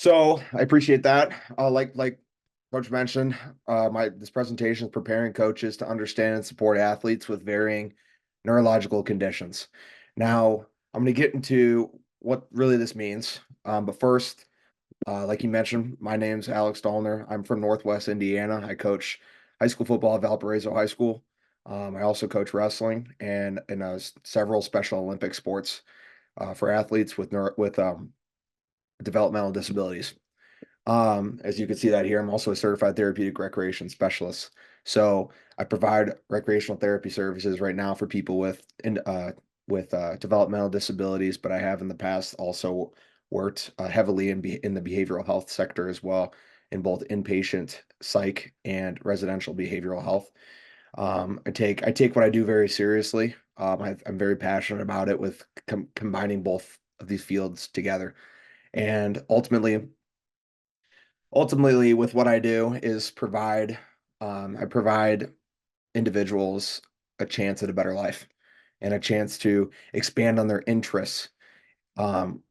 So I appreciate that. Like Coach mentioned, this presentation is preparing coaches to understand and support athletes with varying neurological conditions. Now, I'm going to get into what really this means. But first, like you mentioned, my name's Alex Dolgner. I'm from Northwest Indiana. I coach high school football at Valparaiso High School. I also coach wrestling and in several Special Olympic sports for athletes with developmental disabilities. As you can see that here, I'm also a certified therapeutic recreation specialist. So I provide recreational therapy services right now for people with developmental disabilities, but I have in the past also worked heavily in the behavioral health sector as well, in both inpatient psych and residential behavioral health. I take what I do very seriously. I'm very passionate about it with combining both of these fields together, and ultimately with what I do is I provide individuals a chance at a better life and a chance to expand on their interests um,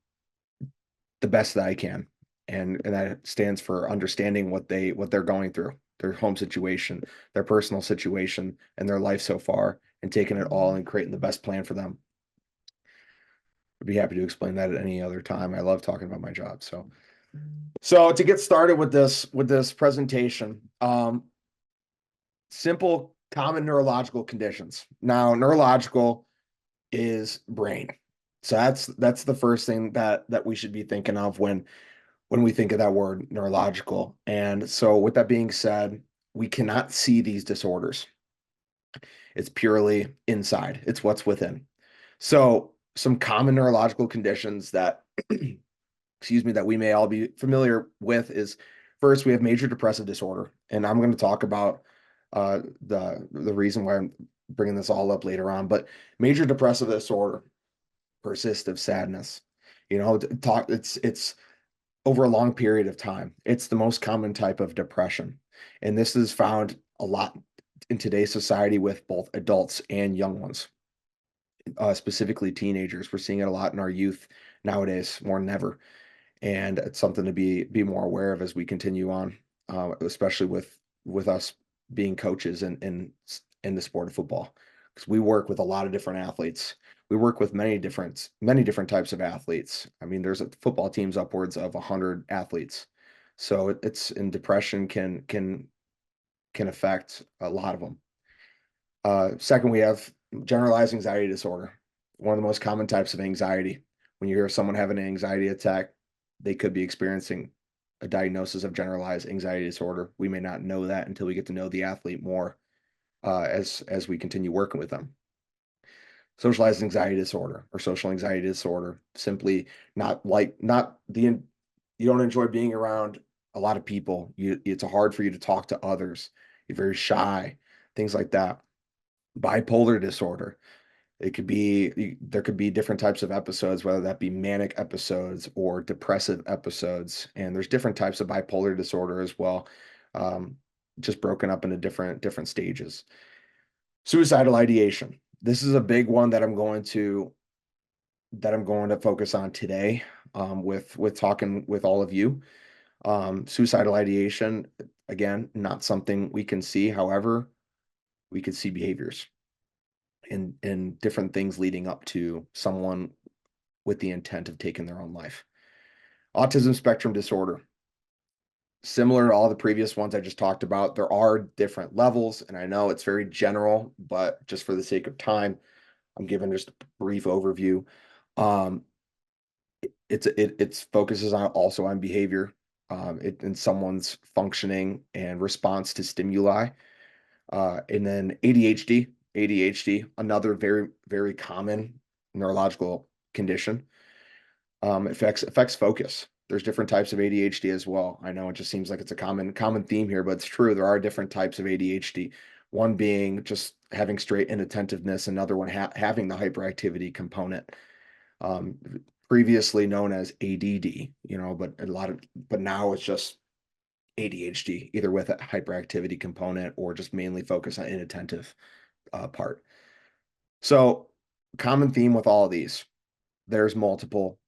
the best that I can. And that stands for understanding what they're going through, their home situation, their personal situation, and their life so far, and taking it all and creating the best plan for them. I'd be happy to explain that at any other time. I love talking about my job. So to get started with this presentation, simple common neurological conditions. Now, neurological is brain. So that's the first thing that we should be thinking of when we think of that word neurological. And so with that being said, we cannot see these disorders. It's purely inside. It's what's within. So some common neurological conditions that excuse me, that we may all be familiar with is first we have major depressive disorder, and I'm going to talk about the reason why I'm bringing this all up later on. But major depressive disorder, persistent sadness, it's over a long period of time. It's the most common type of depression, and this is found a lot in today's society with both adults and young ones, specifically teenagers. We're seeing it a lot in our youth nowadays more than ever, and it's something to be more aware of as we continue on, especially with us being coaches in the sport of football, because we work with a lot of different athletes. We work with many different types of athletes. I mean, there's football teams upwards of 100 athletes, so it's in depression can affect a lot of them. Second, we have generalized anxiety disorder, one of the most common types of anxiety. When you hear someone have an anxiety attack, they could be experiencing a diagnosis of generalized anxiety disorder. We may not know that until we get to know the athlete more as we continue working with them. Socialized anxiety disorder or social anxiety disorder, simply not the you don't enjoy being around a lot of people. It's hard for you to talk to others. You're very shy, things like that. Bipolar disorder. There could be different types of episodes, whether that be manic episodes or depressive episodes. And there's different types of bipolar disorder as well, um, just broken up into different stages. Suicidal ideation. This is a big one that I'm going to focus on today, with talking with all of you. Suicidal ideation, again, not something we can see. However, we could see behaviors and different things leading up to someone with the intent of taking their own life. Autism spectrum disorder. Similar to all the previous ones I just talked about, there are different levels, and I know it's very general, but just for the sake of time, I'm giving just a brief overview. Um, it's focuses on also on behavior, in someone's functioning and response to stimuli. And then ADHD, another very common neurological condition. Affects focus. There's different types of ADHD as well. I know it just seems like it's a common theme here, but it's true. There are different types of ADHD. One being just having straight inattentiveness, another one having the hyperactivity component. Um, Previously known as ADD, but now it's just ADHD, either with a hyperactivity component or just mainly focus on inattentive part. So, common theme with all of these, there's multiple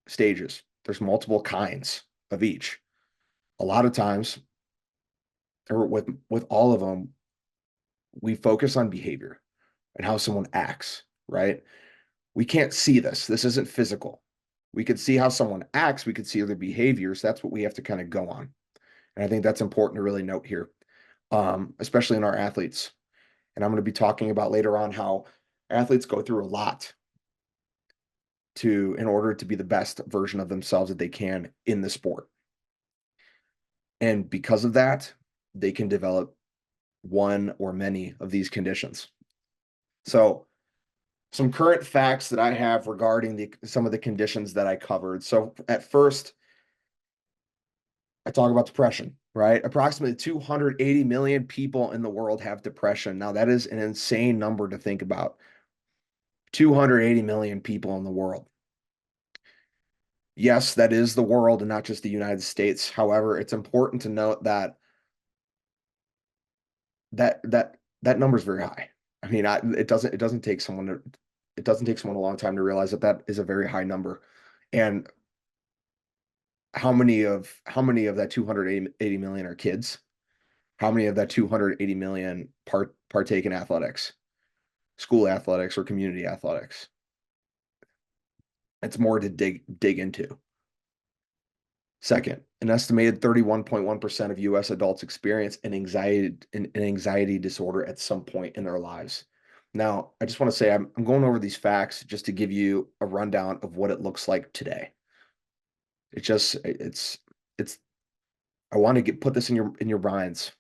stages, there's multiple kinds. of each. A lot of times, or with all of them, we focus on behavior and how someone acts, right? We can't see this. This isn't physical. We could see how someone acts, we could see their behaviors. That's what we have to kind of go on. And I think that's important to really note here, especially in our athletes. And I'm going to be talking about later on how athletes go through a lot in order to be the best version of themselves that they can in the sport. And because of that, they can develop one or many of these conditions. So some current facts that I have regarding some of the conditions that I covered. So at first, I talk about depression, right? Approximately 280 million people in the world have depression. Now, that is an insane number to think about. 280 million people in the world. Yes, that is the world and not just the United States. However, it's important to note that that number is very high. I mean, it doesn't take someone a long time to realize that is a very high number. And how many of that 280 million are kids? How many of that 280 million partake in athletics, school athletics or community athletics? It's more to dig into. Second, an estimated 31.1% of US adults experience an anxiety disorder at some point in their lives. Now, I just want to say I'm going over these facts just to give you a rundown of what it looks like today. It's I want to put this in your minds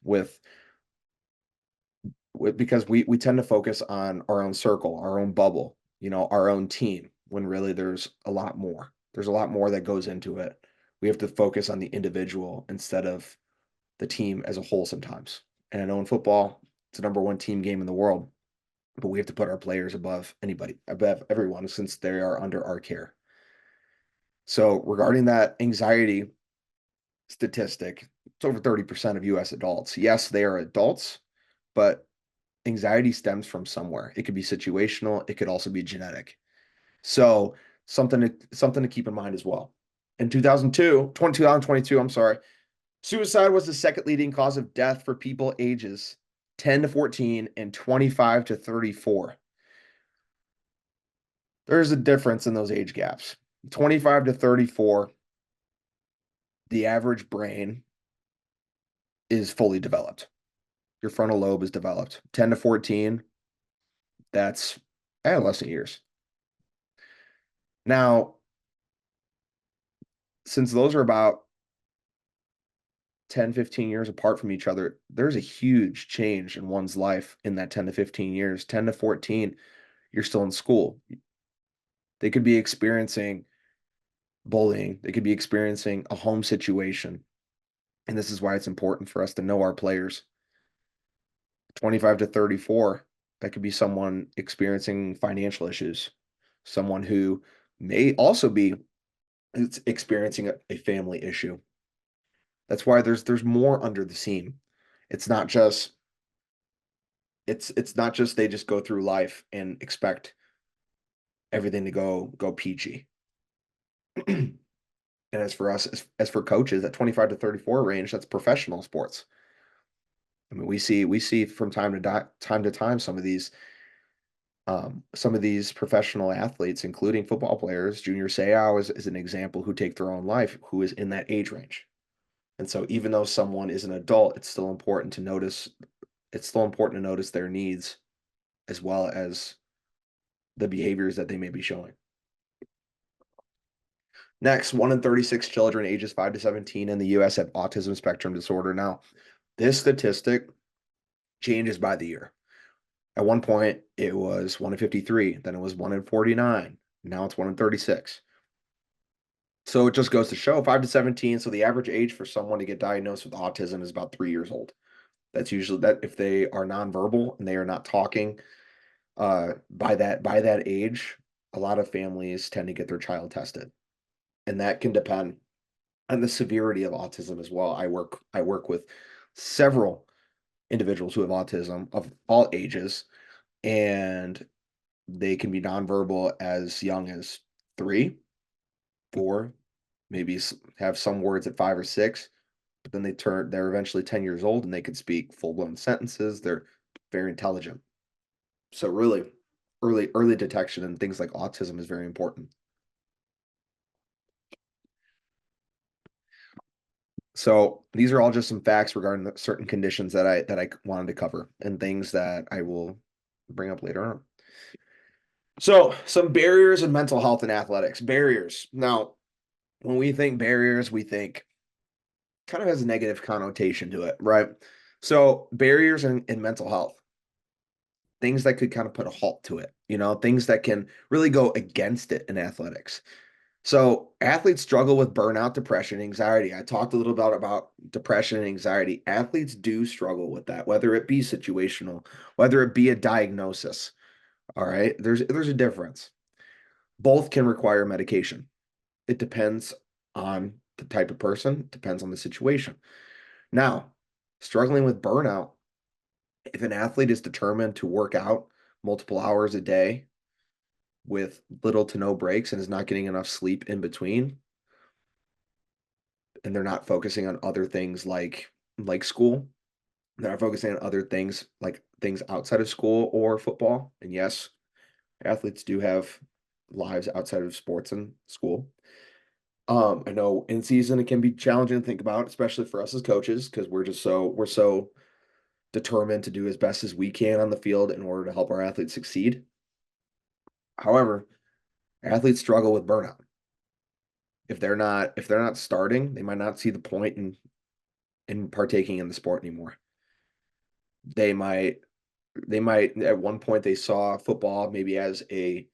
because we tend to focus on our own circle, our own bubble, our own team, when really there's a lot more. There's a lot more that goes into it. We have to focus on the individual instead of the team as a whole sometimes. And I know in football, it's the number one team game in the world, but we have to put our players above everyone, since they are under our care. So regarding that anxiety statistic, it's over 30% of US adults. Yes, they are adults, but anxiety stems from somewhere. It could be situational, it could also be genetic. So something to keep in mind as well. In 2022, I'm sorry, suicide was the second leading cause of death for people ages 10 to 14 and 25 to 34. There's a difference in those age gaps. 25 to 34, the average brain is fully developed. Your frontal lobe is developed. 10 to 14, that's adolescent years. Now, since those are about 10, 15 years apart from each other, there's a huge change in one's life in that 10 to 15 years. 10 to 14, you're still in school. They could be experiencing bullying. They could be experiencing a home situation. And this is why it's important for us to know our players. 25 to 34, that could be someone experiencing financial issues, someone who may also be experiencing a family issue. That's why there's more under the seam. It's not just they just go through life and expect everything to go peachy. And as for us, as for coaches, that 25 to 34 range, that's professional sports. I mean, we see from time to time some of these professional athletes, including football players. Junior Seau is an example, who take their own life, who is in that age range. And so even though someone is an adult, it's still important to notice their needs, as well as the behaviors that they may be showing. Next, 1 in 36 children ages 5 to 17 in the US have autism spectrum disorder. Now, this statistic changes by the year. At one point, it was 1 in 53, then it was 1 in 49. Now it's 1 in 36. So it just goes to show 5 to 17. So the average age for someone to get diagnosed with autism is about 3 years old. That's usually that if they are nonverbal and they are not talking by that age, a lot of families tend to get their child tested. And that can depend on the severity of autism as well. I work with several individuals who have autism of all ages, and they can be nonverbal as young as 3, 4, maybe have some words at 5 or 6, but then they're eventually 10 years old and they can speak full-blown sentences. They're very intelligent. So really, early detection and things like autism is very important. So these are all just some facts regarding certain conditions that I wanted to cover and things that I will bring up later on. So some barriers in mental health and athletics. Barriers. Now, when we think barriers, we think kind of has a negative connotation to it, right? So barriers in mental health, things that could kind of put a halt to it, things that can really go against it in athletics. So athletes struggle with burnout, depression, anxiety. I talked a little bit about depression and anxiety. Athletes do struggle with that, whether it be situational, whether it be a diagnosis. All right. There's a difference. Both can require medication. It depends on the type of person, depends on the situation. Now, struggling with burnout, if an athlete is determined to work out multiple hours a day with little to no breaks and is not getting enough sleep in between, and they're not focusing on other things like school, they're not focusing on other things like things outside of school or football. And yes, athletes do have lives outside of sports and school. I know in season it can be challenging to think about, especially for us as coaches, because we're so determined to do as best as we can on the field in order to help our athletes succeed. However, athletes struggle with burnout. If they're not starting, they might not see the point in partaking in the sport anymore. They might at one point they saw football maybe as a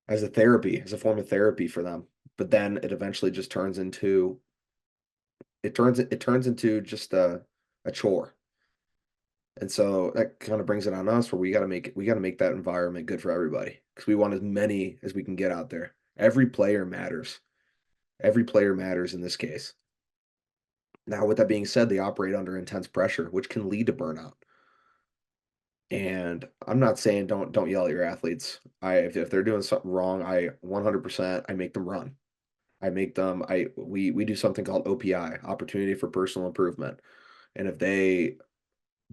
therapy, as a form of therapy for them, but then it eventually just turns into just a chore. And so that kind of brings it on us where we got to make that environment good for everybody because we want as many as we can get out there. Every player matters. Every player matters in this case. Now, with that being said, they operate under intense pressure, which can lead to burnout. And I'm not saying don't yell at your athletes. If they're doing something wrong, I 100% I make them run. I make them I we do something called OPI, opportunity for personal improvement. And if they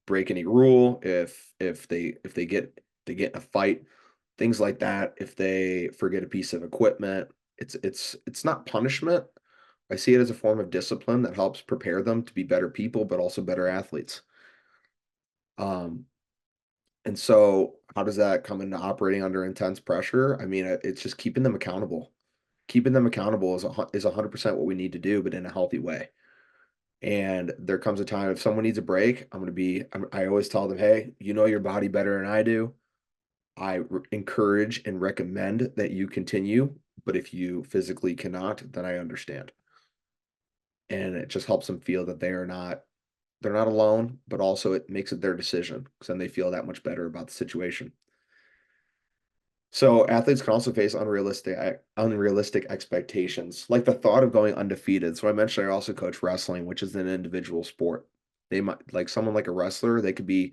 break any rule, if they get in a fight, things like that, if they forget a piece of equipment, it's not punishment. I see it as a form of discipline that helps prepare them to be better people, but also better athletes. Um, and so how does that come into operating under intense pressure? I mean, it's just keeping them accountable. Keeping them accountable is 100% what we need to do, but in a healthy way. And there comes a time if someone needs a break, I always tell them, hey, you know your body better than I do. Encourage and recommend that you continue, but if you physically cannot, then I understand. And it just helps them feel that they're not alone, but also it makes it their decision because then they feel that much better about the situation. So athletes can also face unrealistic expectations, like the thought of going undefeated. So I mentioned I also coach wrestling, which is an individual sport. They might like someone like a wrestler, they could be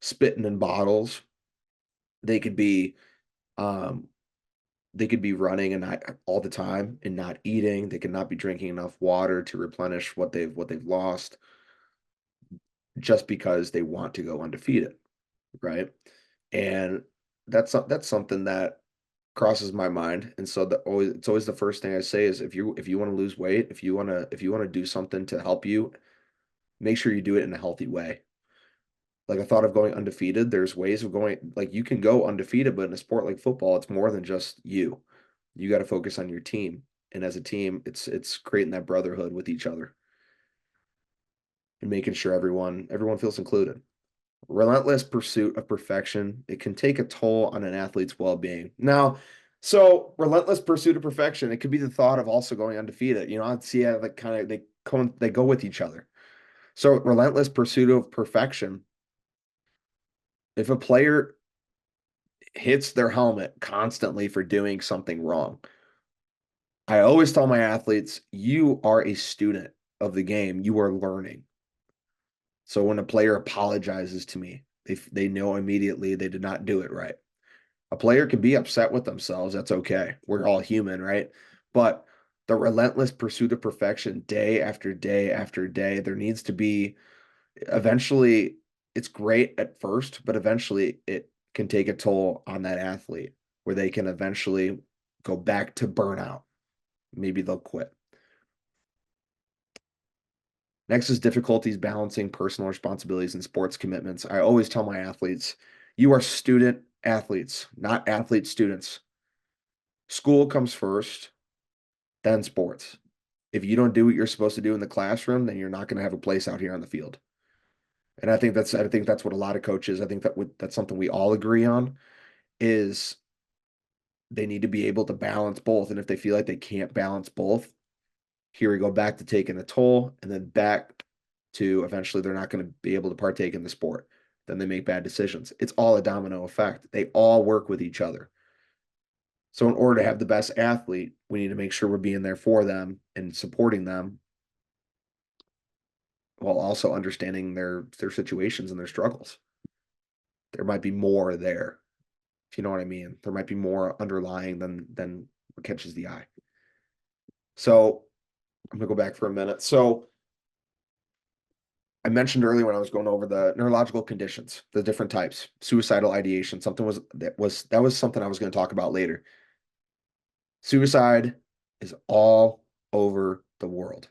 spitting in bottles. They could be um they could be running and not all the time and not eating. They could not be drinking enough water to replenish what they've lost just because they want to go undefeated, right? And that's something that crosses my mind. And so it's always the first thing I say is if you want to lose weight, if you want to do something to help you, make sure you do it in a healthy way. Like I thought of going undefeated, there's ways of going like you can go undefeated, but in a sport like football, it's more than just you. You got to focus on your team. And as a team, it's creating that brotherhood with each other and making sure everyone feels included. Relentless pursuit of perfection, it can take a toll on an athlete's well-being. Now, so relentless pursuit of perfection, it could be the thought of also going undefeated. I'd see how like kind of they go with each other. So relentless pursuit of perfection, if a player hits their helmet constantly for doing something wrong, I always tell my athletes, you are a student of the game. You are learning. So when a player apologizes to me, they know immediately they did not do it right. A player can be upset with themselves. That's okay. We're all human, right? But the relentless pursuit of perfection day after day after day. There needs to be eventually, it's great at first, but eventually it can take a toll on that athlete where they can eventually go back to burnout. Maybe they'll quit. Next is difficulties balancing personal responsibilities and sports commitments. I always tell my athletes, you are student athletes, not athlete students. School comes first, then sports. If you don't do what you're supposed to do in the classroom, then you're not going to have a place out here on the field. And I think that's what a lot of coaches, I think that's something we all agree on is they need to be able to balance both. And if they feel like they can't balance both, here we go back to taking a toll and then back to eventually they're not going to be able to partake in the sport. Then they make bad decisions. It's all a domino effect. They all work with each other. So in order to have the best athlete, we need to make sure we're being there for them and supporting them while also understanding their situations and their struggles. There might be more there, if you know what I mean. There might be more underlying than what catches the eye. So I'm gonna go back for a minute. So I mentioned earlier when I was going over the neurological conditions, the different types, suicidal ideation, that was something I was going to talk about later. Suicide is all over the world.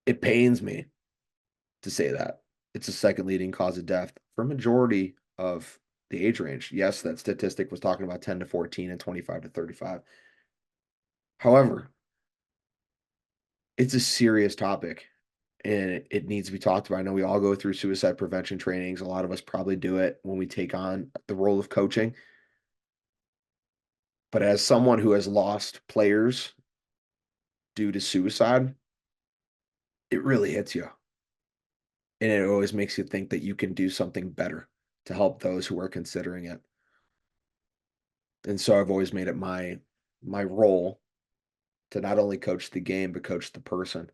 It pains me to say that. It's the second leading cause of death for a majority of the age range. Yes, that statistic was talking about 10 to 14 and 25 to 35. However, it's a serious topic and it needs to be talked about. I know we all go through suicide prevention trainings. A lot of us probably do it when we take on the role of coaching. But as someone who has lost players due to suicide, it really hits you. And it always makes you think that you can do something better to help those who are considering it. And so I've always made it my role to not only coach the game, but coach the person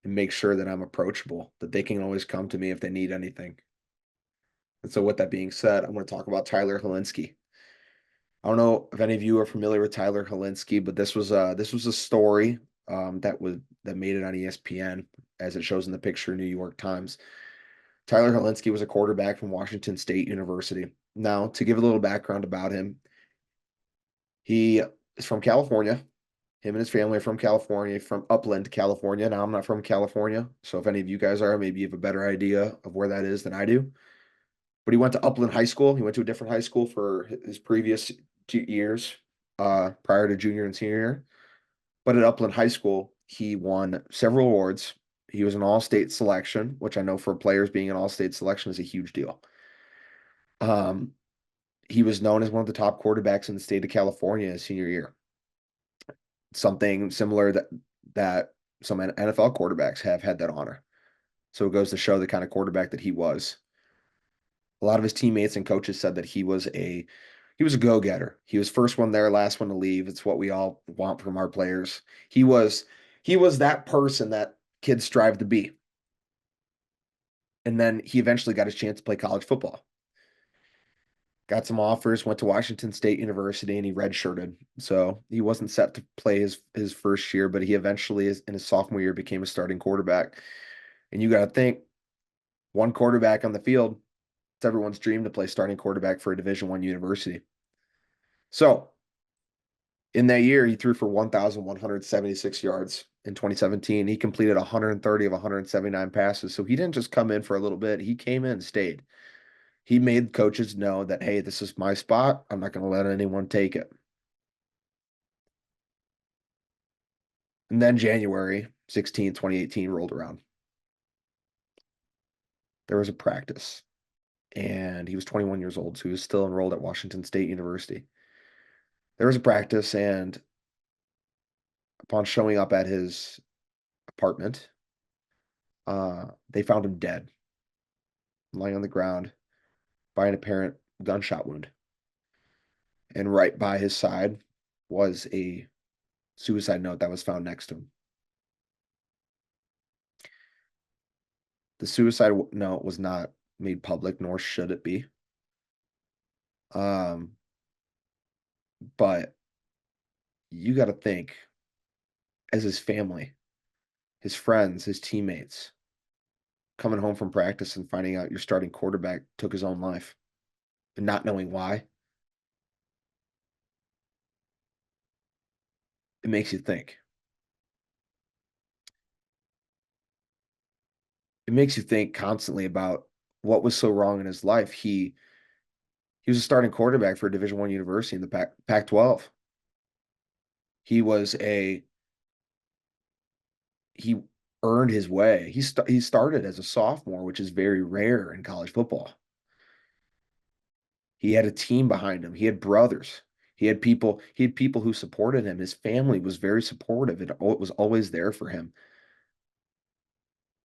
and make sure that I'm approachable, that they can always come to me if they need anything. And so with that being said, I'm going to talk about Tyler Helinski. I don't know if any of you are familiar with Tyler Helinski, but this was a story that made it on ESPN as it shows in the picture, New York Times. Tyler Helinski was a quarterback from Washington State University. Now, to give a little background about him, he is from California. Him and his family are from California, from Upland, California. Now, I'm not from California, so if any of you guys are, maybe you have a better idea of where that is than I do. But he went to Upland High School. He went to a different high school for his previous 2 years prior to junior and senior year. But at Upland High School, he won several awards. He was an all-state selection, which I know for players being an all-state selection is a huge deal. Um, he was known as one of the top quarterbacks in the state of California his senior year. Something similar that some NFL quarterbacks have had that honor. So it goes to show the kind of quarterback that he was. A lot of his teammates and coaches said that he was a go-getter. He was first one there, last one to leave. It's what we all want from our players. He was that person that kids strive to be. And then he eventually got his chance to play college football. Got some offers, went to Washington State University, and he redshirted. So he wasn't set to play his first year, but he eventually, in his sophomore year, became a starting quarterback. And you got to think, one quarterback on the field, it's everyone's dream to play starting quarterback for a Division I university. So in that year, he threw for 1,176 yards in 2017. He completed 130 of 179 passes. So he didn't just come in for a little bit. He came in and stayed. He made coaches know that, hey, this is my spot. I'm not going to let anyone take it. And then January 16, 2018 rolled around. There was a practice, and he was 21 years old, so he was still enrolled at Washington State University. There was a practice, and upon showing up at his apartment, they found him dead, lying on the ground by an apparent gunshot wound. And right by his side was a suicide note that was found next to him. The suicide note was not made public, nor should it be. But you got to think as his family, his friends, his teammates coming home from practice and finding out your starting quarterback took his own life and not knowing why. It makes you think. It makes you think constantly about what was so wrong in his life. He was a starting quarterback for a Division I university in the Pac-12. He was a he earned his way. He started as a sophomore, which is very rare in college football. He had a team behind him. He had brothers. He had people who supported him. His family was very supportive. It was always there for him.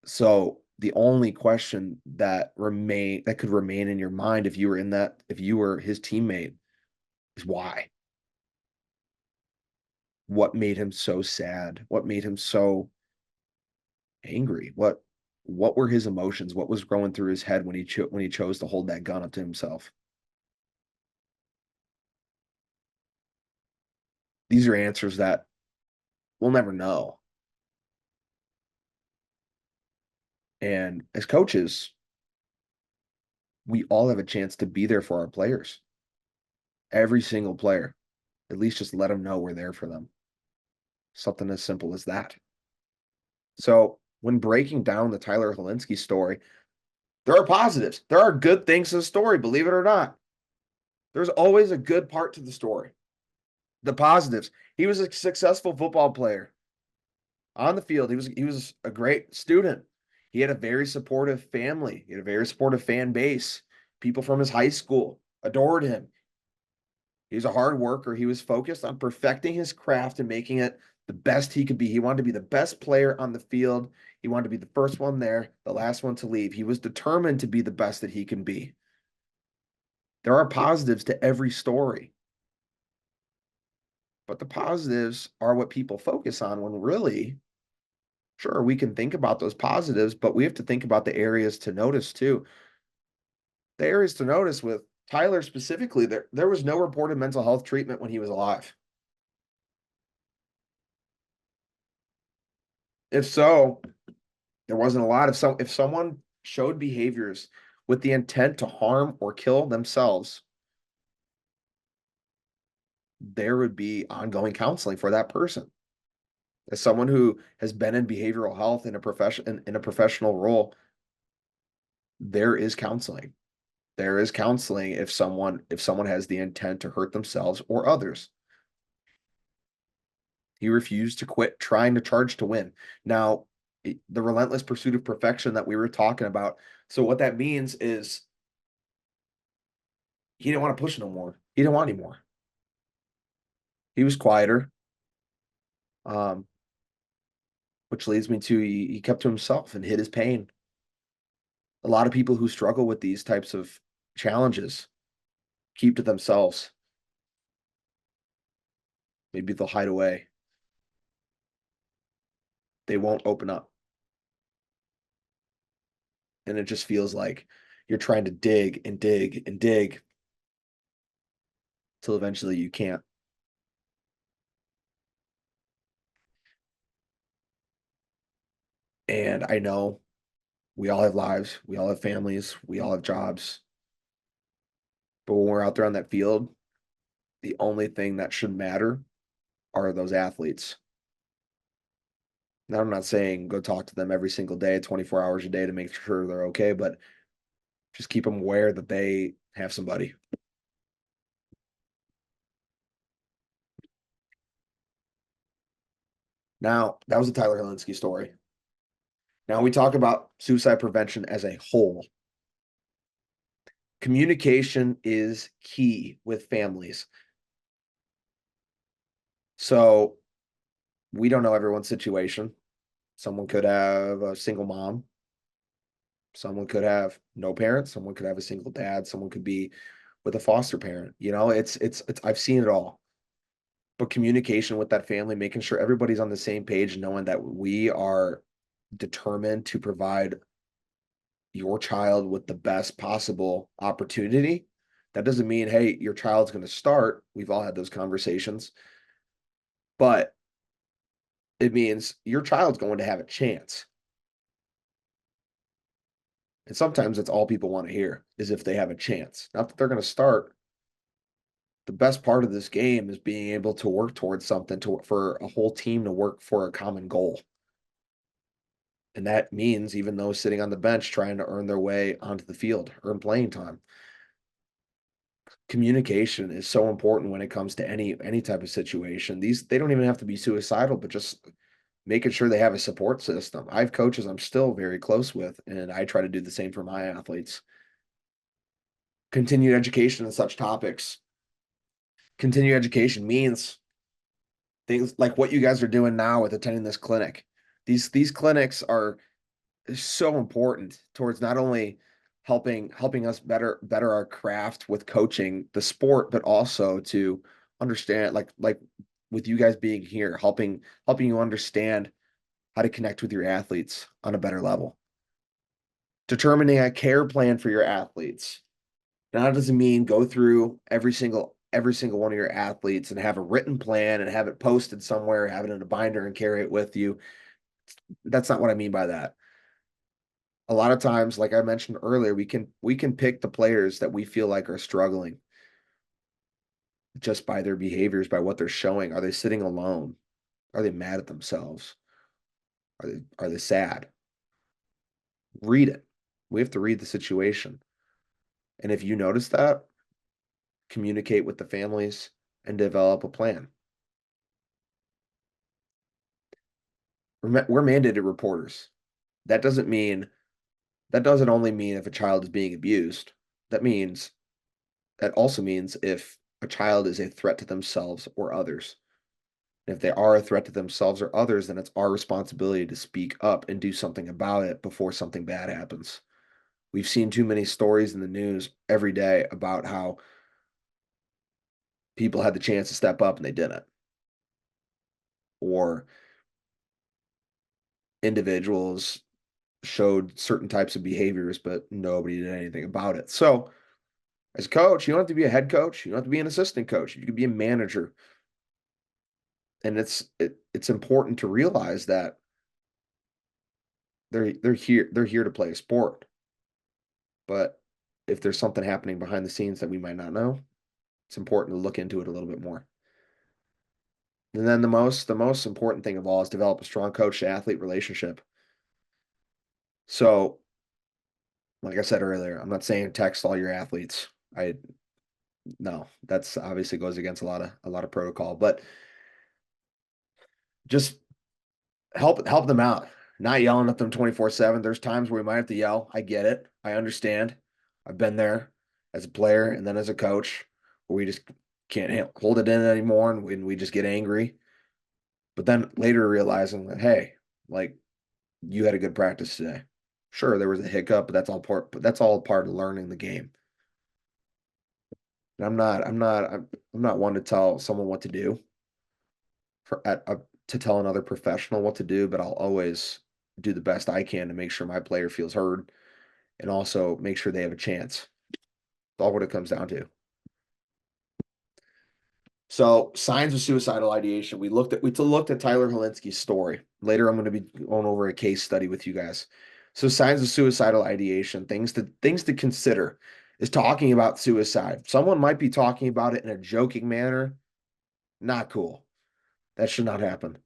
So the only question that could remain in your mind if you were his teammate is why? What made him so sad? What made him so angry? What were his emotions? What was going through his head when he chose to hold that gun up to himself? These are answers that we'll never know. And as coaches, we all have a chance to be there for our players. Every single player. At least just let them know we're there for them. Something as simple as that. So when breaking down the Tyler Helinski story, there are positives. There are good things to the story, believe it or not. There's always a good part to the story. The positives. He was a successful football player on the field. He was a great student. He had a very supportive family. He had a very supportive fan base. People from his high school adored him. He was a hard worker. He was focused on perfecting his craft and making it the best he could be. He wanted to be the best player on the field. He wanted to be the first one there, the last one to leave. He was determined to be the best that he can be. There are positives to every story, but the positives are what people focus on when really, sure, we can think about those positives, but we have to think about the areas to notice too. The areas to notice with Tyler specifically, there was no reported mental health treatment when he was alive. If so, there wasn't a lot of if someone showed behaviors with the intent to harm or kill themselves, there would be ongoing counseling for that person. As someone who has been in behavioral health in a professional role, there is counseling. There is counseling if someone has the intent to hurt themselves or others. He refused to quit trying to charge to win. Now, the relentless pursuit of perfection that we were talking about. So what that means is he didn't want to push no more. He didn't want any more. He was quieter, um, which leads me to he kept to himself and hid his pain. A lot of people who struggle with these types of challenges keep to themselves. Maybe they'll hide away. They won't open up. And it just feels like you're trying to dig and dig and dig till eventually you can't. And I know we all have lives, we all have families, we all have jobs. But when we're out there on that field, the only thing that should matter are those athletes. Now, I'm not saying go talk to them every single day, 24 hours a day to make sure they're okay, but just keep them aware that they have somebody. Now, that was the Tyler Helinski story. Now we talk about suicide prevention as a whole. Communication is key with families. So we don't know everyone's situation. Someone could have a single mom. Someone could have no parents. Someone could have a single dad. Someone could be with a foster parent. It's I've seen it all. But communication with that family, making sure everybody's on the same page, knowing that we are determined to provide your child with the best possible opportunity. That doesn't mean, hey, your child's going to start. We've all had those conversations. but it means your child's going to have a chance. And sometimes that's all people want to hear is if they have a chance. Not that they're going to start. The best part of this game is being able to work towards something for a whole team to work for a common goal. And that means even those sitting on the bench trying to earn their way onto the field, earn playing time. Communication is so important when it comes to any type of situation. They don't even have to be suicidal, but just making sure they have a support system. I have coaches I'm still very close with, and I try to do the same for my athletes. Continued education on such topics. Continued education means things like what you guys are doing now with attending this clinic. These clinics are so important towards not only helping us better our craft with coaching the sport, but also to understand like with you guys being here, helping you understand how to connect with your athletes on a better level. Determining a care plan for your athletes. Now, that doesn't mean go through every single one of your athletes and have a written plan and have it posted somewhere, have it in a binder and carry it with you. That's not what I mean by that. A lot of times, like I mentioned earlier, we can pick the players that we feel like are struggling just by their behaviors, by what they're showing. Are they sitting alone? Are they mad at themselves? Are they sad? Read it. We have to read the situation. And if you notice that, communicate with the families and develop a plan. We're mandated reporters. That doesn't mean that doesn't only mean if a child is being abused. That means that also means if a child is a threat to themselves or others. And if they are a threat to themselves or others, then it's our responsibility to speak up and do something about it before something bad happens. We've seen too many stories in the news every day about how people had the chance to step up and they didn't, or individuals showed certain types of behaviors, but nobody did anything about it. So, as a coach, you don't have to be a head coach, you don't have to be an assistant coach, you could be a manager. And it's important to realize that they're here to play a sport. But if there's something happening behind the scenes that we might not know, it's important to look into it a little bit more. And then the most important thing of all is develop a strong coach to athlete relationship. So, like I said earlier, I'm not saying text all your athletes. I No, that's obviously goes against a lot of protocol, but just help them out. Not yelling at them 24/7. There's times where we might have to yell. I get it. I understand. I've been there as a player and then as a coach where we just can't hold it in anymore and we just get angry. But then later realizing that, hey, like you had a good practice today. Sure, there was a hiccup, but that's all part of learning the game. And I'm not one to tell someone what to do to tell another professional what to do, but I'll always do the best I can to make sure my player feels heard and also make sure they have a chance. That's all what it comes down to. So, signs of suicidal ideation. We looked at Tyler Helinski's story. Later, I'm going to be going over a case study with you guys. So, signs of suicidal ideation, things to consider is talking about suicide. Someone might be talking about it in a joking manner. Not cool. That should not happen.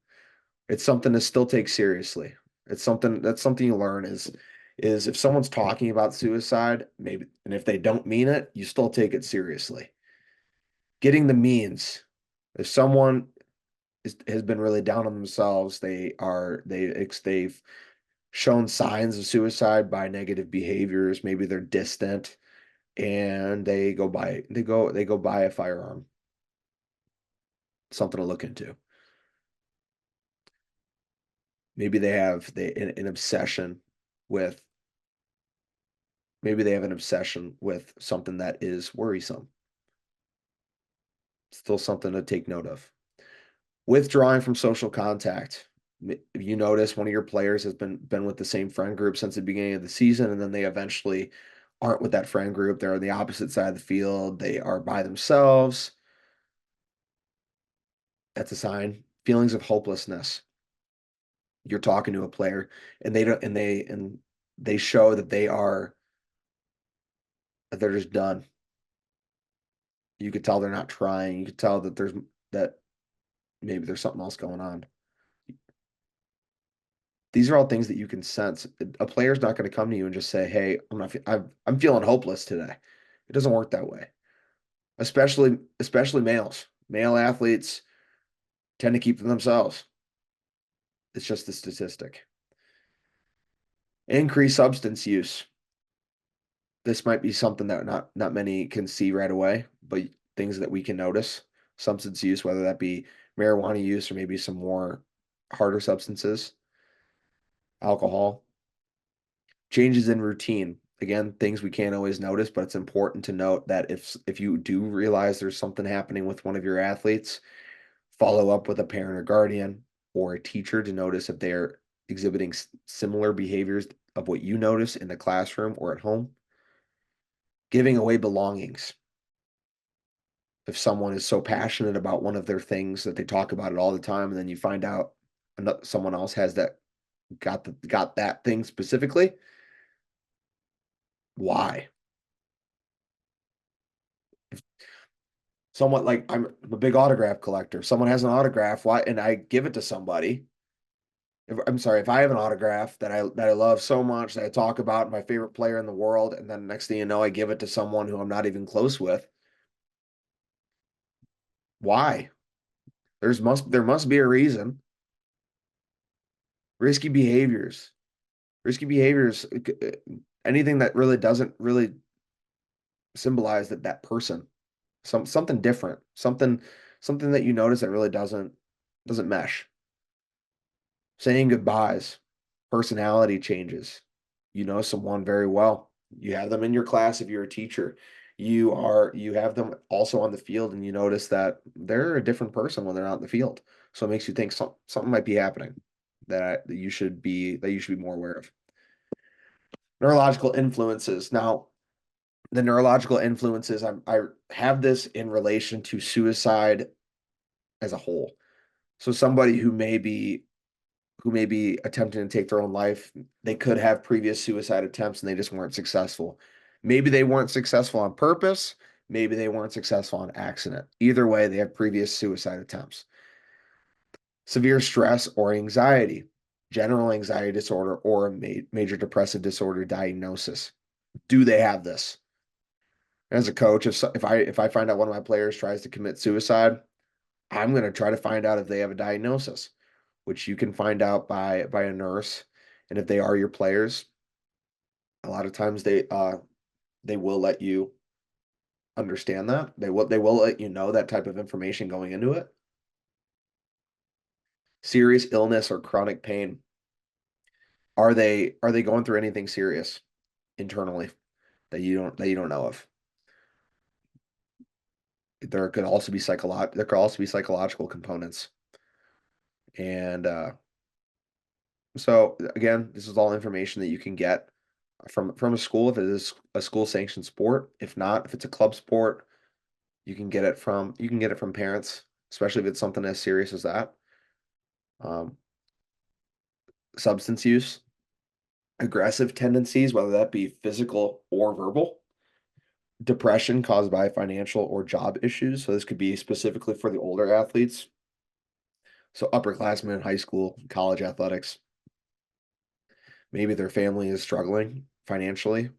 It's something to still take seriously. That's something you learn is if someone's talking about suicide, maybe, and if they don't mean it, you still take it seriously. Getting the means. If someone has been really down on themselves, they've shown signs of suicide by negative behaviors. Maybe they're distant and they go buy a firearm. Something to look into. Maybe they have an obsession with maybe they have an obsession with something that is worrisome. Still something to take note of. Withdrawing from social contact. If you notice one of your players has been with the same friend group since the beginning of the season, and then they eventually aren't with that friend group, they're on the opposite side of the field, they are by themselves. That's a sign. feelings of hopelessness. You're talking to a player and they show that they're just done. You could tell they're not trying. You could tell that maybe there's something else going on. These are all things that you can sense. A player's not going to come to you and just say, "Hey, I'm feeling hopeless today." It doesn't work that way. Especially males. Male athletes tend to keep to themselves. It's just the statistic. Increased substance use. This might be something that not many can see right away, but things that we can notice. Substance use, whether that be marijuana use or maybe some more harder substances, alcohol. Changes in routine. Again, things we can't always notice, but it's important to note that if you do realize there's something happening with one of your athletes, follow up with a parent or guardian or a teacher to notice if they're exhibiting similar behaviors of what you notice in the classroom or at home. Giving away belongings. If someone is so passionate about one of their things that they talk about it all the time, and then you find out someone else has got that thing specifically, why? Someone like I'm a big autograph collector. Someone has an autograph, why? And I give it to somebody. I'm sorry, if I have an autograph that I love so much that I talk about my favorite player in the world, and then next thing you know, I give it to someone who I'm not even close with. Why? There must be a reason. Risky behaviors. Risky behaviors. Anything that really doesn't really symbolize that person. Something different. Something that you notice that really doesn't mesh. Saying goodbyes, personality changes. You know someone very well. You have them in your class if you're a teacher. You have them also on the field and you notice that they're a different person when they're out in the field. So it makes you think something might be happening that you should be more aware of. Neurological influences. Now, the neurological influences, I have this in relation to suicide as a whole. So somebody who may be attempting to take their own life, they could have previous suicide attempts and they just weren't successful. Maybe they weren't successful on purpose. Maybe they weren't successful on accident. Either way, they have previous suicide attempts. Severe stress or anxiety, general anxiety disorder, or a major depressive disorder diagnosis. Do they have this? As a coach, if I find out one of my players tries to commit suicide, I'm going to try to find out if they have a diagnosis, which you can find out by a nurse. And if they are your players, a lot of times they will let you understand that. They will let you know that type of information going into it. Serious illness or chronic pain. Are they going through anything serious internally that you don't know of? There could also be psychological components. And so again, this is all information that you can get from a school if it is a school sanctioned sport. If not, if it's a club sport, you can get it from parents, especially if it's something as serious as that. Um, Substance use, aggressive tendencies, whether that be physical or verbal, depression caused by financial or job issues. So this could be specifically for the older athletes. So upperclassmen in high school, college athletics. Maybe their family is struggling financially,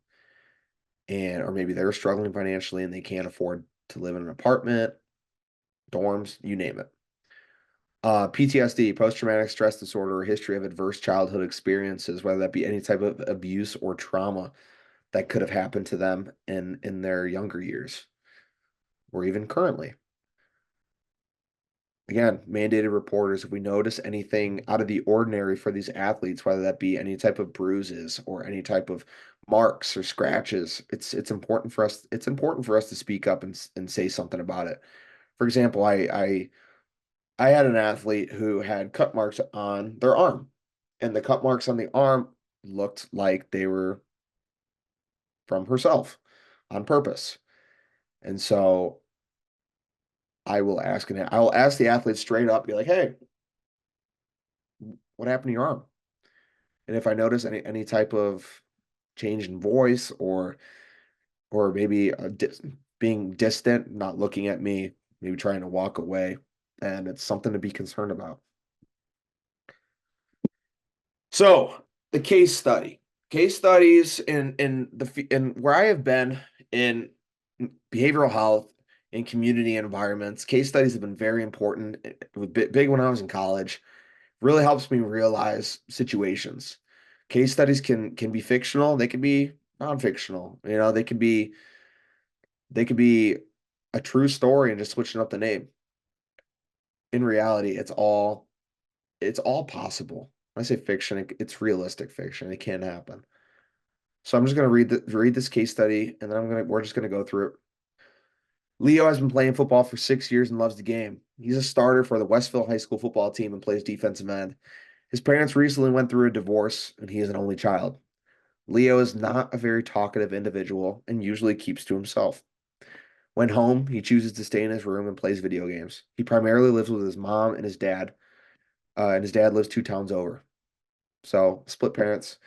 or maybe they're struggling financially and they can't afford to live in an apartment, dorms, you name it. PTSD, post-traumatic stress disorder, or history of adverse childhood experiences, whether that be any type of abuse or trauma that could have happened to them in their younger years or even currently. Again, mandated reporters, if we notice anything out of the ordinary for these athletes, whether that be any type of bruises or any type of marks or scratches, it's important for us to speak up and say something about it. For example, I had an athlete who had cut marks on their arm, and the cut marks on the arm looked like they were from herself on purpose. And so I will ask the athlete straight up, be like, "Hey, what happened to your arm? And if I notice any type of change in voice or maybe being distant, not looking at me, maybe trying to walk away, and it's something to be concerned about. So the case study, case studies in where I have been in behavioral health in community environments, case studies have been very important. It was big when I was in college. Really helps me realize situations. Case studies can be fictional, they can be non-fictional. You know, they could be a true story and just switching up the name. In reality, it's all possible. When I say fiction, it's realistic fiction. It can happen. So I'm just gonna read this case study, and then we're just gonna go through it. Leo has been playing football for 6 years and loves the game. He's a starter for the Westville High School football team and plays defensive end. His parents recently went through a divorce, and he is an only child. Leo is not a very talkative individual and usually keeps to himself. When home, he chooses to stay in his room and plays video games. He primarily lives with his mom and his dad lives 2 towns over. So, split parents.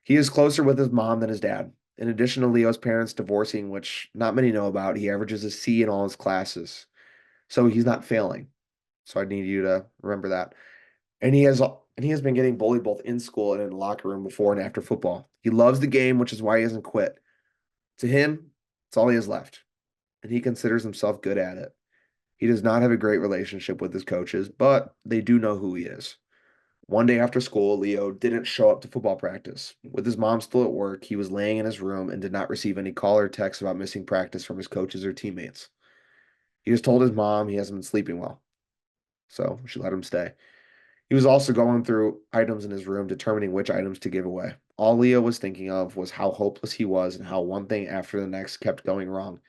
He is closer with his mom than his dad. In addition to Leo's parents divorcing, which not many know about, he averages a C in all his classes. So he's not failing. So I need you to remember that. And he has been getting bullied both in school and in the locker room before and after football. He loves the game, which is why he hasn't quit. To him, it's all he has left, and he considers himself good at it. He does not have a great relationship with his coaches, but they do know who he is. One day after school, Leo didn't show up to football practice. With his mom still at work, he was laying in his room and did not receive any call or text about missing practice from his coaches or teammates. He just told his mom he hasn't been sleeping well, so she let him stay. He was also going through items in his room, determining which items to give away. All Leo was thinking of was how hopeless he was and how one thing after the next kept going wrong.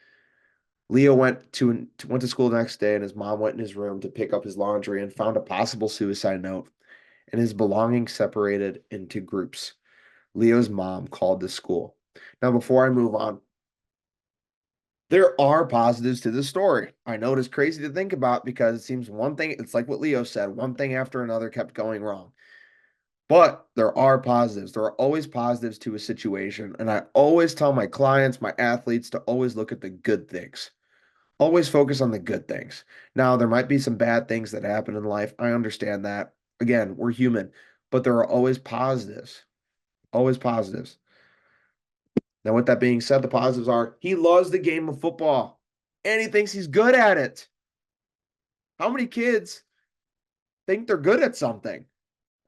Leo went to school the next day, and his mom went in his room to pick up his laundry and found a possible suicide note and his belongings separated into groups. Leo's mom called the school. Now, before I move on, there are positives to this story. I know it is crazy to think about because it seems one thing, it's like what Leo said, one thing after another kept going wrong. But there are positives. There are always positives to a situation. And I always tell my clients, my athletes to always look at the good things. Always focus on the good things. Now, there might be some bad things that happen in life. I understand that. Again, we're human, but there are always positives. Always positives. Now, with that being said, the positives are he loves the game of football and he thinks he's good at it. How many kids think they're good at something?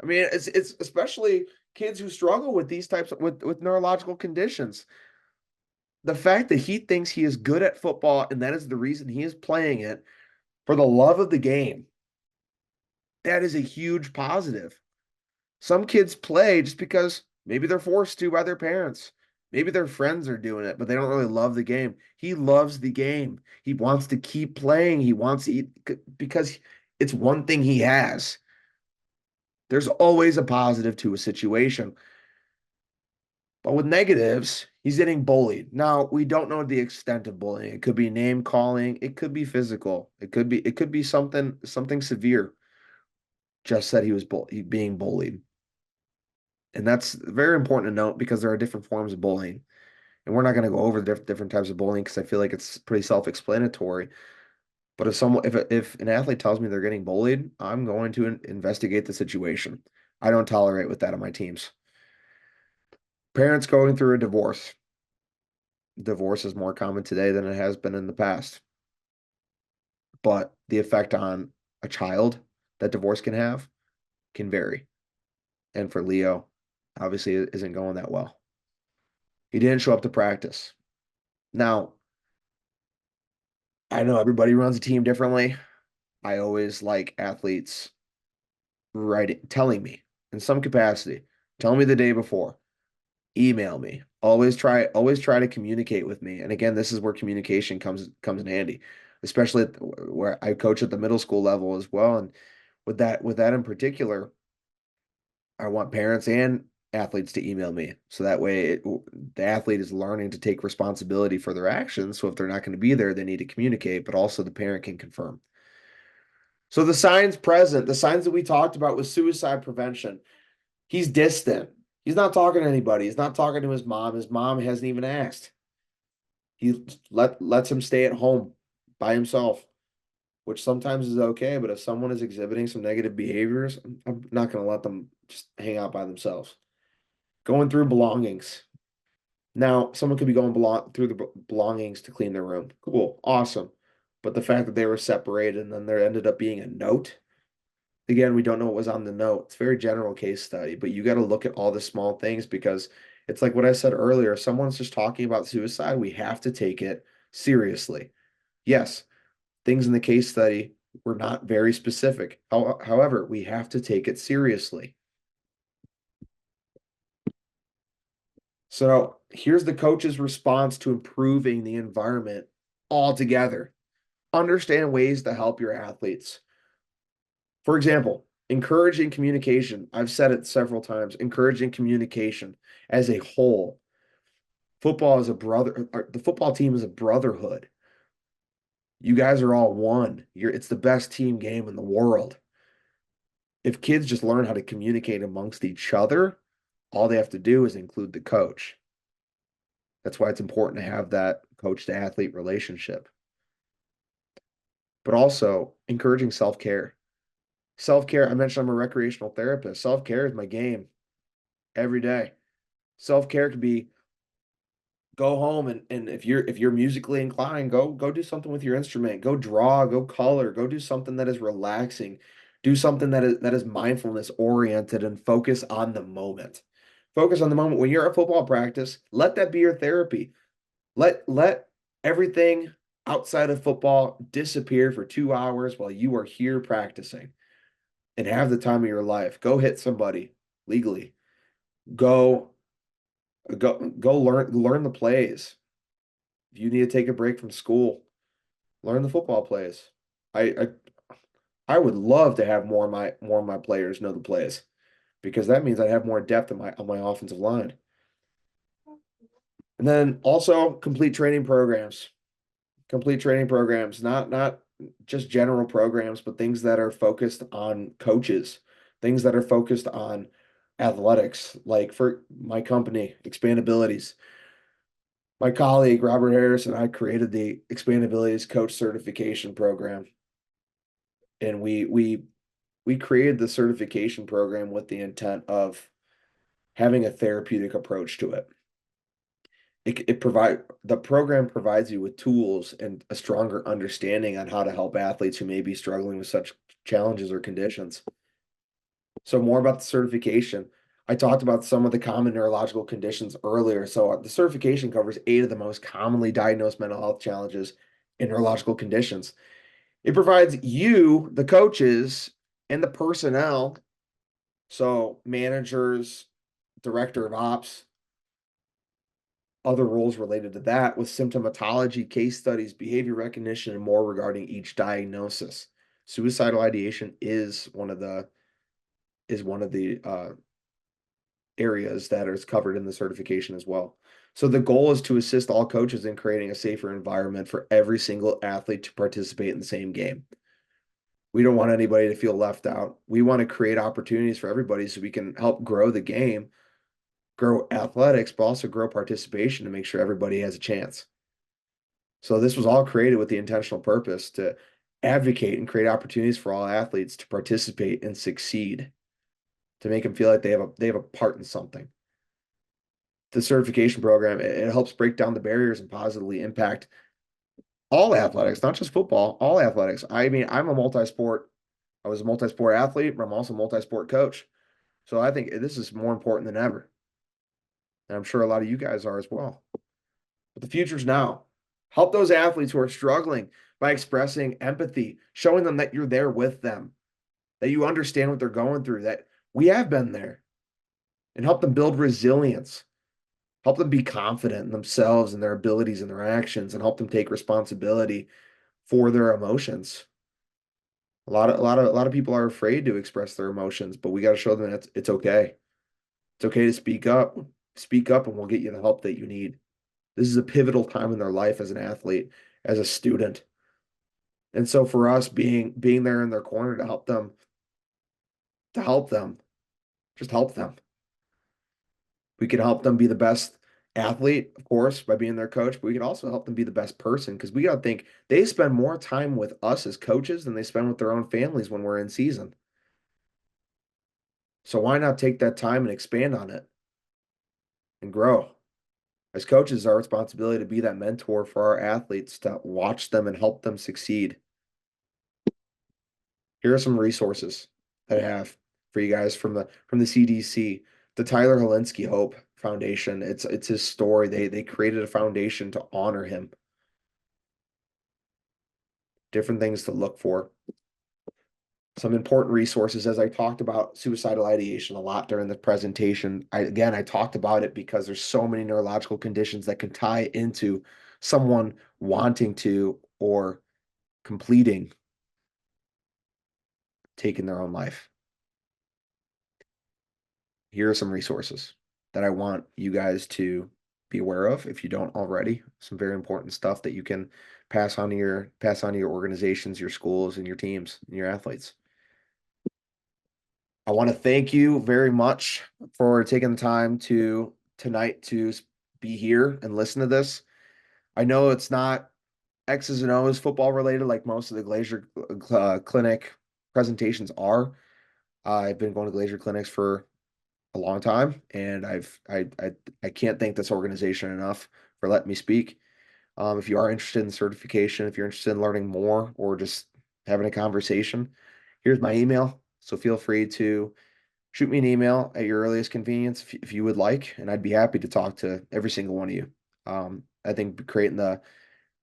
I mean, it's especially kids who struggle with these types of with neurological conditions. The fact that he thinks he is good at football and that is the reason he is playing it for the love of the game, that is a huge positive. Some kids play just because maybe they're forced to by their parents. Maybe their friends are doing it, but they don't really love the game. He loves the game. He wants to keep playing. He wants to eat because it's one thing he has. There's always a positive to a situation. But with negatives, he's getting bullied. Now, we don't know the extent of bullying. It could be name calling, it could be physical. It could be something severe. Just that he was being bullied. And that's very important to note because there are different forms of bullying. And we're not going to go over the different types of bullying because I feel like it's pretty self-explanatory. But if an athlete tells me they're getting bullied, I'm going to investigate the situation. I don't tolerate with that on my teams. Parents going through a divorce. Divorce is more common today than it has been in the past. But the effect on a child that divorce can have can vary. And for Leo, obviously it isn't going that well. He didn't show up to practice. Now, I know everybody runs a team differently. I always like athletes telling me in some capacity, tell me the day before, email me. Always try to communicate with me. And again, this is where communication comes in handy, especially where I coach at the middle school level as well. And with that in particular, I want parents and athletes to email me. So that way the athlete is learning to take responsibility for their actions. So if they're not going to be there, they need to communicate, but also the parent can confirm. So the signs present, the signs that we talked about with suicide prevention, he's distant. He's not talking to anybody. He's not talking to his mom. His mom hasn't even asked. He lets him stay at home by himself, which sometimes is okay. But if someone is exhibiting some negative behaviors, I'm not going to let them just hang out by themselves. Going through belongings. Now, someone could be going through the belongings to clean their room. Cool, awesome. But the fact that they were separated and then there ended up being a note. Again, we don't know what was on the note. It's a very general case study, but you got to look at all the small things because it's like what I said earlier. If someone's just talking about suicide, we have to take it seriously. Yes, things in the case study were not very specific. However, we have to take it seriously. So here's the coach's response to improving the environment altogether. Understand ways to help your athletes. For example, encouraging communication. I've said it several times, encouraging communication as a whole. Football is a brother, the football team is a brotherhood. You guys are all one. It's the best team game in the world. If kids just learn how to communicate amongst each other, all they have to do is include the coach. That's why it's important to have that coach to athlete relationship. But also encouraging self-care. Self-care, I mentioned I'm a recreational therapist. Self-care is my game every day. Self-care could be go home and if you're musically inclined, go do something with your instrument. Go draw, go color, go do something that is relaxing. Do something that is mindfulness oriented and focus on the moment. Focus on the moment. When you're at football practice, let that be your therapy. Let everything outside of football disappear for 2 hours while you are here practicing and have the time of your life. Go hit somebody legally. Go go learn the plays. If you need to take a break from school, learn the football plays. I I would love to have more of my players know the plays because that means I have more depth on my offensive line. And then also complete training programs. Complete training programs, not just general programs, but things that are focused on coaches, things that are focused on athletics, like for my company, ExpandAbilities. My colleague, Robert Harris, and I created the ExpandAbilities Coach Certification Program. And we created the certification program with the intent of having a therapeutic approach to it. The program provides you with tools and a stronger understanding on how to help athletes who may be struggling with such challenges or conditions. So more about the certification. I talked about some of the common neurological conditions earlier. So the certification covers 8 of the most commonly diagnosed mental health challenges and neurological conditions. It provides you, the coaches, and the personnel, so managers, director of ops, other roles related to that with symptomatology, case studies, behavior recognition, and more regarding each diagnosis. Suicidal ideation is one of the areas that is covered in the certification as well. So the goal is to assist all coaches in creating a safer environment for every single athlete to participate in the same game. We don't want anybody to feel left out. We want to create opportunities for everybody so we can help grow the game, grow athletics, but also grow participation to make sure everybody has a chance. So this was all created with the intentional purpose to advocate and create opportunities for all athletes to participate and succeed, to make them feel like they have a part in something. The certification program, it helps break down the barriers and positively impact all athletics, not just football, all athletics. I mean, I was a multi-sport athlete, but I'm also a multi-sport coach. So I think this is more important than ever. And I'm sure a lot of you guys are as well. But the future's now. Help those athletes who are struggling by expressing empathy, showing them that you're there with them, that you understand what they're going through, that we have been there, and help them build resilience, help them be confident in themselves and their abilities and their actions, and help them take responsibility for their emotions. A lot of people are afraid to express their emotions, but we got to show them that it's okay. It's okay to speak up. Speak up, and we'll get you the help that you need. This is a pivotal time in their life as an athlete, as a student. And so for us being there in their corner to help them, to help them, just help them. We can help them be the best athlete, of course, by being their coach, but we can also help them be the best person because we got to think they spend more time with us as coaches than they spend with their own families when we're in season. So why not take that time and expand on it and grow? As coaches, it's our responsibility to be that mentor for our athletes, to watch them and help them succeed. Here are some resources that I have for you guys from the CDC, the Tyler Helinski Hope Foundation. It's his story. They created a foundation to honor him. Different things to look for. Some important resources, as I talked about suicidal ideation a lot during the presentation. I talked about it because there's so many neurological conditions that can tie into someone wanting to or completing taking their own life. Here are some resources that I want you guys to be aware of if you don't already. Some very important stuff that you can pass on to your organizations, your schools, and your teams and your athletes. I want to thank you very much for taking the time to tonight to be here and listen to this. I know it's not X's and O's football related like most of the Glazier Clinic presentations are. I've been going to Glazier Clinics for a long time, and I can't thank this organization enough for letting me speak. If you are interested in certification, if you're interested in learning more or just having a conversation, here's my email. So feel free to shoot me an email at your earliest convenience if you would like, and I'd be happy to talk to every single one of you. I think creating the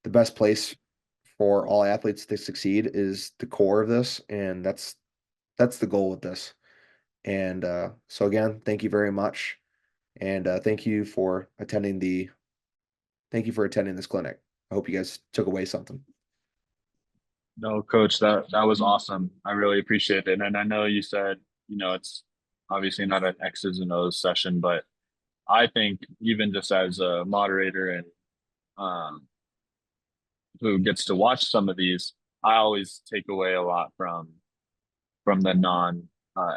best place for all athletes to succeed is the core of this, and that's the goal with this. And so again, thank you very much, and thank you for attending this clinic. I hope you guys took away something. No, coach, that was awesome. I really appreciate it. And I know you said, it's obviously not an X's and O's session, but I think even just as a moderator and um, who gets to watch some of these, I always take away a lot from the non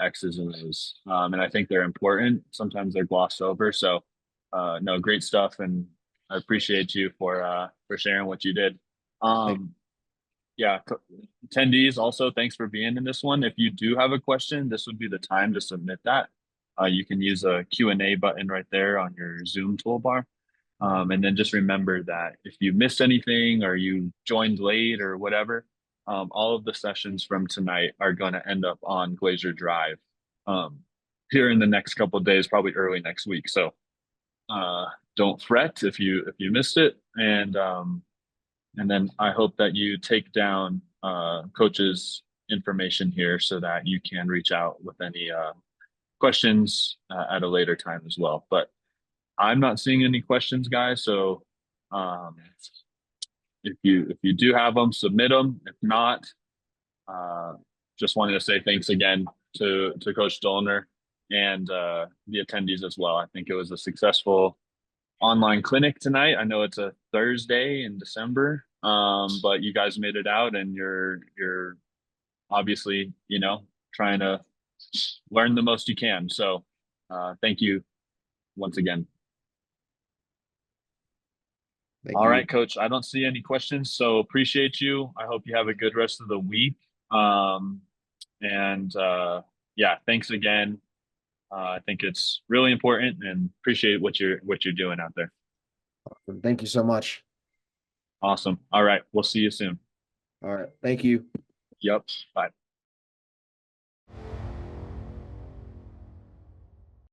X's and O's, and I think they're important. Sometimes they're glossed over. So, no, great stuff, and I appreciate you for sharing what you did. Thank, Um, yeah, attendees also, thanks for being in this one. If you do have a question, this would be the time to submit that. You can use a Q&A button right there on your Zoom toolbar. And then just remember that if you missed anything or you joined late or whatever, all of the sessions from tonight are going to end up on Glazier Drive um, here in the next couple of days, probably early next week. So uh, don't fret if you missed it, and then I hope that you take down coach's information here so that you can reach out with any questions at a later time as well. But I'm not seeing any questions, guys. So um, if you do have them, submit them. If not, uh, just wanted to say thanks again to Coach Dolner and the attendees as well. I think it was a successful online clinic tonight. I know it's a Thursday in December, but you guys made it out, and you're obviously trying to learn the most you can. So thank you once again. thank All you. right, Coach. I don't see any questions, so appreciate you. I hope you have a good rest of the week. Um, and yeah, thanks again. I think it's really important, and appreciate what you're doing out there. Thank you so much. Awesome. All right, we'll see you soon. All right. Thank you. Yep. Bye.